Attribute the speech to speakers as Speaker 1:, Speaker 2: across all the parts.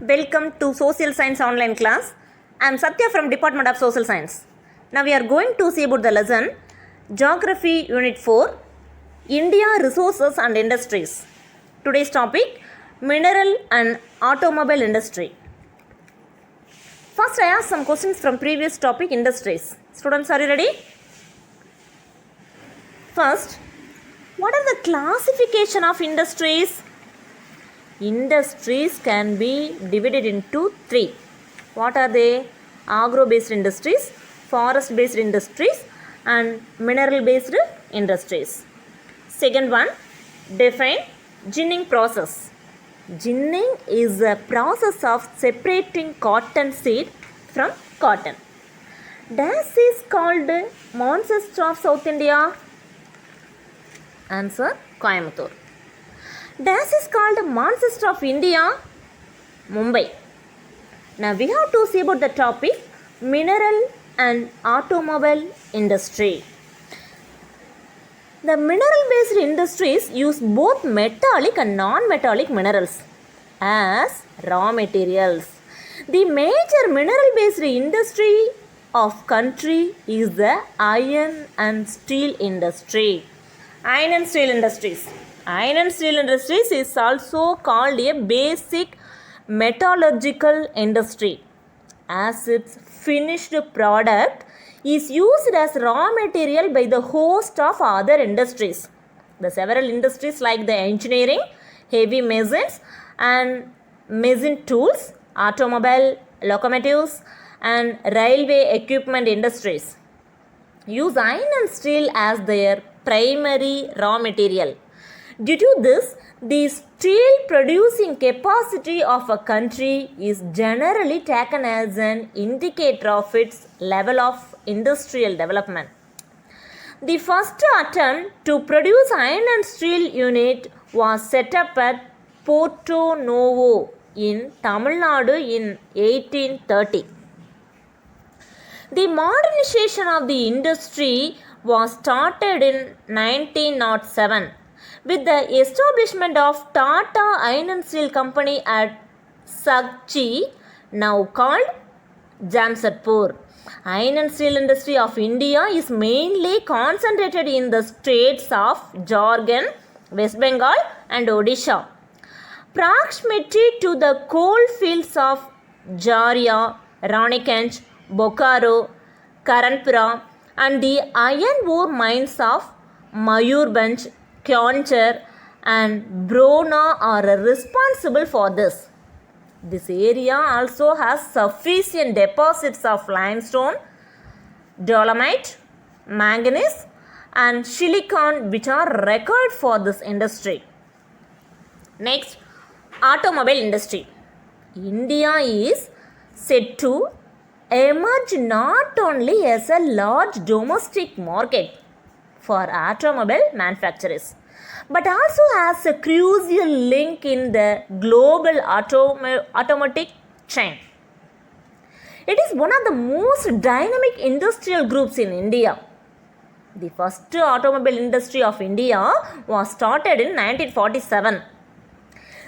Speaker 1: Welcome to Social Science online class. I am Satya from Department of Social Science. Now we are going to see about the lesson Geography Unit 4 India Resources and Industries. Today's topic Mineral and Automobile Industry. First I ask some questions from previous topic industries. Students, are you ready? First, what are the classification of industries? Industries can be divided into three. What are they? Agro-based industries, forest-based industries and mineral-based industries. Second one, define ginning process. Ginning is a process of separating cotton seed from cotton. Das is called Manchester of South India. Answer, Coimbatore. Das is called Manchester of India, Mumbai. Now we have to see about the topic mineral and automobile industry. The mineral-based industries use both metallic and non-metallic minerals as raw materials. The major mineral-based industry of country is the iron and steel industry. Iron and steel industries. Iron and steel industries is also called a basic metallurgical industry as its finished product is used as raw material by the host of other industries. The several industries like the engineering, heavy machines and machine tools, automobile, locomotives and railway equipment industries use iron and steel as their primary raw material. Due to this, the steel producing capacity of a country is generally taken as an indicator of its level of industrial development. The first attempt to produce iron and steel unit was set up at Porto Novo in Tamil Nadu in 1830. The modernization of the industry was started in 1907 with the establishment of Tata Iron and Steel Company at Sagchi, now called Jamshedpur. Iron and steel industry of India is mainly concentrated in the states of Jharkhand, West Bengal and Odisha. Proximity to the coal fields of Jharia, Raniganj, Bokaro, Karanpura and the iron ore mines of Mayurbhanj, Kionchar and Brona are responsible for this. This area also has sufficient deposits of limestone, dolomite, manganese and silicon which are required for this industry. Next, automobile industry. India is said to emerge not only as a large domestic market for automobile manufacturers, but also has a crucial link in the global automotive chain. It is one of the most dynamic industrial groups in India. The first automobile industry of India was started in 1947.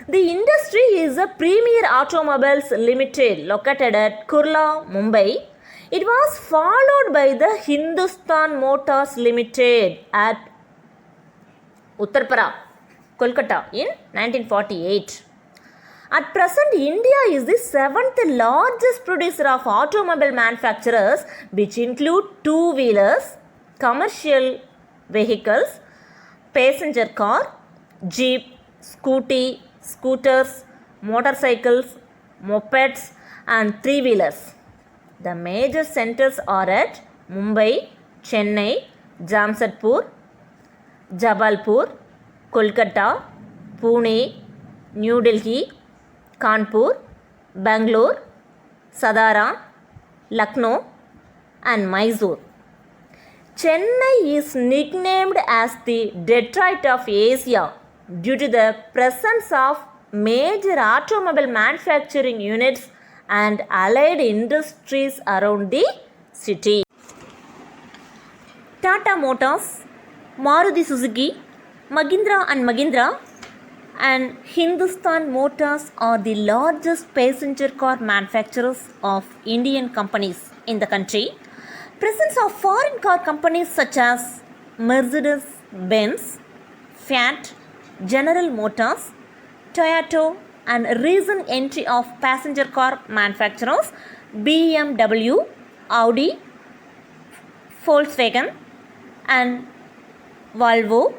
Speaker 1: The industry is a Premier Automobiles Limited located at Kurla, Mumbai. It was followed by the Hindustan Motors Limited at Uttarpara, Kolkata in 1948. At present, India is the 7th largest producer of automobile manufacturers which include two-wheelers, commercial vehicles, passenger car, jeep, scooty, scooters, motorcycles, mopeds and three-wheelers. The major centers are at Mumbai, Chennai, Jamshedpur, Jabalpur, Kolkata, Pune, New Delhi, Kanpur, Bangalore, Sadara, Lucknow and Mysore. Chennai is nicknamed as the Detroit of Asia due to the presence of major automobile manufacturing units and allied industries around the city. Tata Motors, Maruti Suzuki, Mahindra and Mahindra and Hindustan Motors are the largest passenger car manufacturers of Indian companies in the country. Presence of foreign car companies such as Mercedes-Benz, Fiat, General Motors, Toyota, and recent entry of passenger car manufacturers BMW, Audi, Volkswagen, and Volvo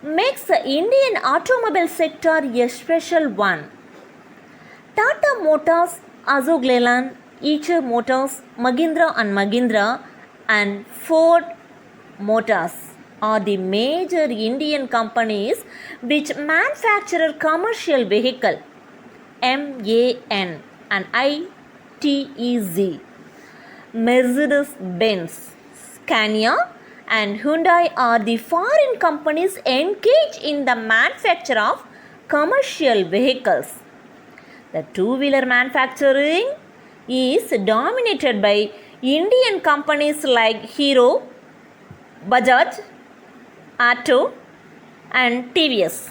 Speaker 1: makes the Indian automobile sector a special one. Tata Motors, Ashok Leyland, Eicher Motors, Mahindra and Mahindra, and Ford Motors are the major Indian companies which manufacture commercial vehicle MAN and ITEZ. Mercedes-Benz, Scania, and Hyundai are the foreign companies engaged in the manufacture of commercial vehicles. The two-wheeler manufacturing is dominated by Indian companies like Hero, Bajaj, Auto, and TVS.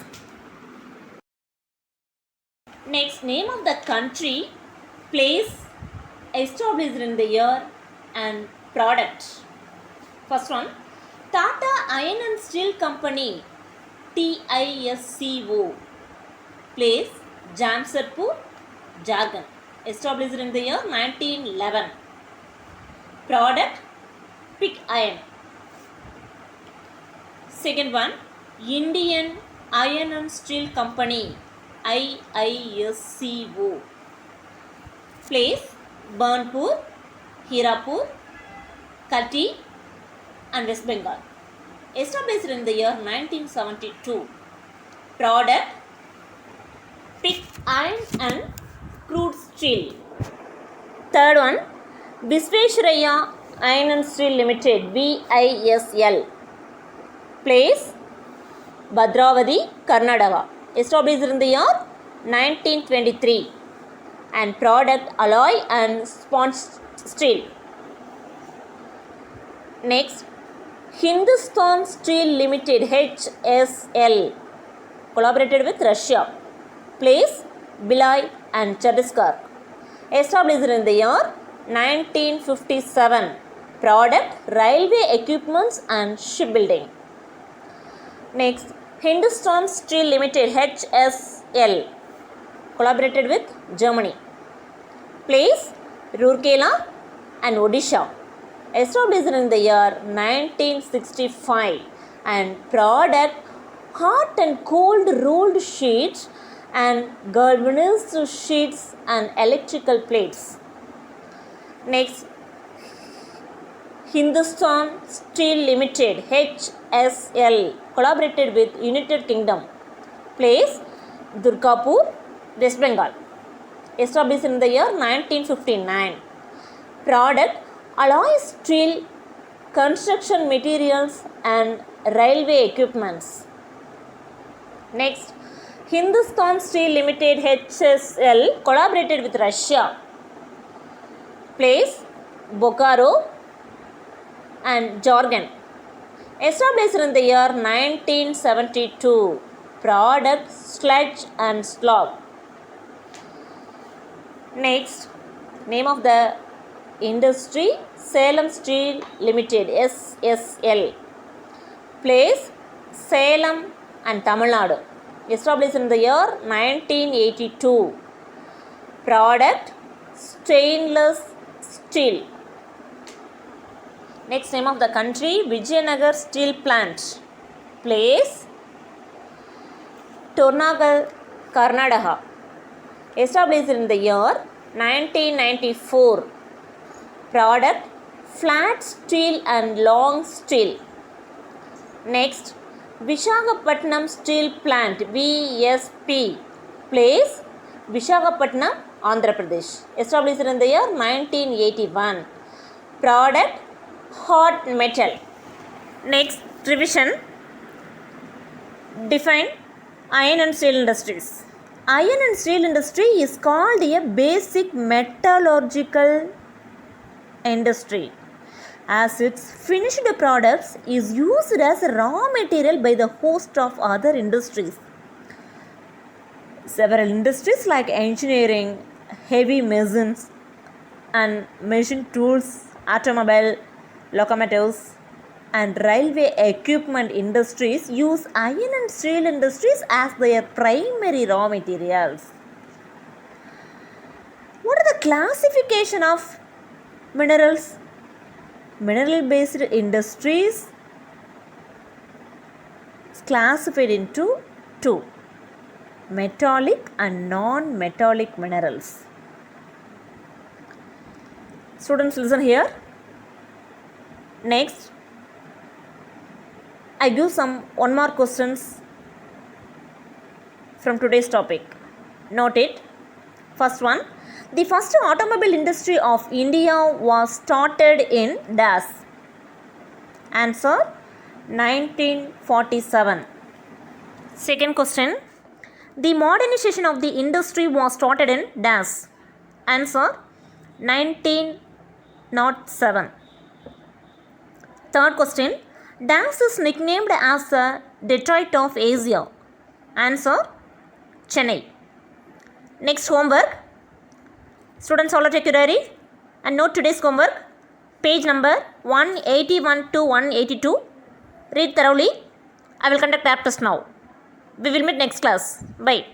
Speaker 1: Next, name of the country, place, established in the year, and product. First one, Tata Iron and Steel Company, TISCO, place, Jamshedpur, Jharkhand, established in the year 1911. Product, pig iron. Second one, Indian Iron and Steel Company, IISCO, place, Burnpur, Hirapur, Kati, and West Bengal, established in the year 1972. Product, pig iron and crude steel. Third one, Visvesvaraya Iron and Steel Limited, VISL, place, Bhadravati, Karnataka, established in the year 1923. And product, alloy and sponge steel. Next, Hindustan Steel Limited, HSL, collaborated with Russia, place, Bhilai and Chhattisgarh, established in the year 1957. Product, railway equipments and shipbuilding. Next, Hindustan Steel Limited, HSL, collaborated with Germany, place, Rourkela and Odisha, established in the year 1965. And product, hot and cold rolled sheets and galvanized sheets and electrical plates. Next, Hindustan Steel Limited, HSL, collaborated with United Kingdom, place, Durgapur, West Bengal, established in the year 1959. Product, alloy steel, construction materials and railway equipments. Next, Hindustan Steel Limited, HSL, collaborated with Russia, place, Bokaro and Jharkhand, established in the year 1972. Product, sludge and slog. Next, name of the industry, Salem Steel Limited, SSL, place, Salem and Tamil Nadu, established in the year 1982. Product, stainless steel. Next, name of the country, Vijayanagar Steel Plant, place, Tornagal, Karnataka, established in the year 1994. Product, flat steel and long steel. Next, Visakhapatnam Steel Plant, VSP, place, Visakhapatnam, Andhra Pradesh, established in the year 1981. Product, hot metal. Next, revision. Define iron and steel industries. Iron and steel industry is called a basic metallurgical industry as its finished products is used as raw material by the host of other industries. Several industries like engineering, heavy machines and machine tools, automobile, locomotives and railway equipment industries use iron and steel industries as their primary raw materials. What are the classification of minerals? Mineral based industries is classified into two: metallic and non-metallic minerals. Students, listen here. Next, I give one more questions from today's topic. Note it. First one, the first automobile industry of India was started in dash. Answer, 1947. Second question, the modernization of the industry was started in dash. Answer, 1907. Third question, dash is nicknamed as the Detroit of Asia. Answer, Chennai. Next homework. Students, all take your diary and note today's homework. Page number 181 to 182. Read thoroughly. I will conduct app test now. We will meet next class. Bye.